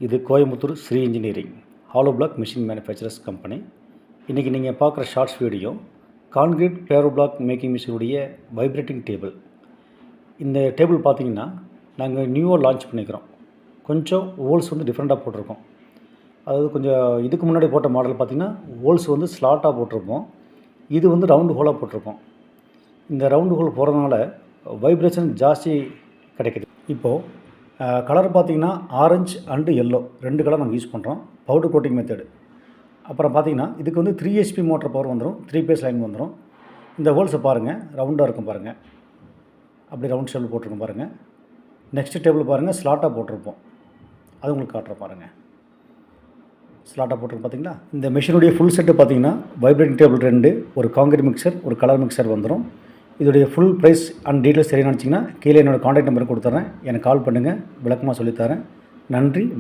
இது Coimbatore Sri engineering hollow block machine manufacturers company. இன்றைக்கி நீங்கள் பார்க்குற shorts video concrete paver block making மிஷினுடைய வைப்ரேட்டிங் டேபிள். இந்த டேபிள் பார்த்திங்கன்னா நாங்கள் நியூவாக லான்ச் பண்ணிக்கிறோம். கொஞ்சம் ஹோல்ஸ் வந்து டிஃப்ரெண்ட்டாக போட்டிருக்கோம். அதாவது கொஞ்சம் இதுக்கு முன்னாடி போட்ட மாடல் பார்த்திங்கன்னா ஹோல்ஸ் வந்து ஸ்லாட்டாக போட்டிருப்போம். இது வந்து ரவுண்டு ஹோலாக போட்டிருக்கோம். இந்த ரவுண்டு ஹோல் போகிறதுனால வைப்ரேஷன் ஜாஸ்தி கிடைக்குது. இப்போது கலர் பார்த்திங்கன்னா ஆரஞ்சு அண்டு எல்லோ 2 கலர் நம்ம யூஸ் பண்ணுறோம். Powder coating method. அப்புறம் பார்த்திங்கன்னா இதுக்கு வந்து 3 HP மோட்டர் பவர் வந்துடும், 3 பேஸ் லைன் வந்துடும். இந்த ஹோல்ஸை பாருங்கள், ரவுண்டாக இருக்கும் பாருங்கள். அப்படி ரவுண்ட் ஷேப்பில் போட்டிருக்கோம் பாருங்கள். நெக்ஸ்ட் டேபிள் பாருங்கள், ஸ்லாட்டாக போட்டிருப்போம். அது உங்களுக்கு காட்டுறேன் பாருங்கள். ஸ்லாட்டாக போட்டிருக்கோம் பார்த்திங்களா. இந்த மிஷினுடைய ஃபுல் செட்டு பார்த்திங்கன்னா வைப்ரேட்டிங் டேபிள் 2, ஒரு காங்கிரீட் மிக்சர், ஒரு கலர் மிக்சர் வந்துடும். இதோடைய ஃபுல் ப்ரைஸ் அண்ட் டீட்டெயில்ஸ் தெரியணும்னு நினச்சிங்கன்னா கீழே என்னோடய காண்டாக்ட் நம்பர் கொடுத்துட்றேன். எனக்கு கால் பண்ணுங்கள், விளக்கமாக சொல்லித்தரேன். நன்றி, வணக்கம்.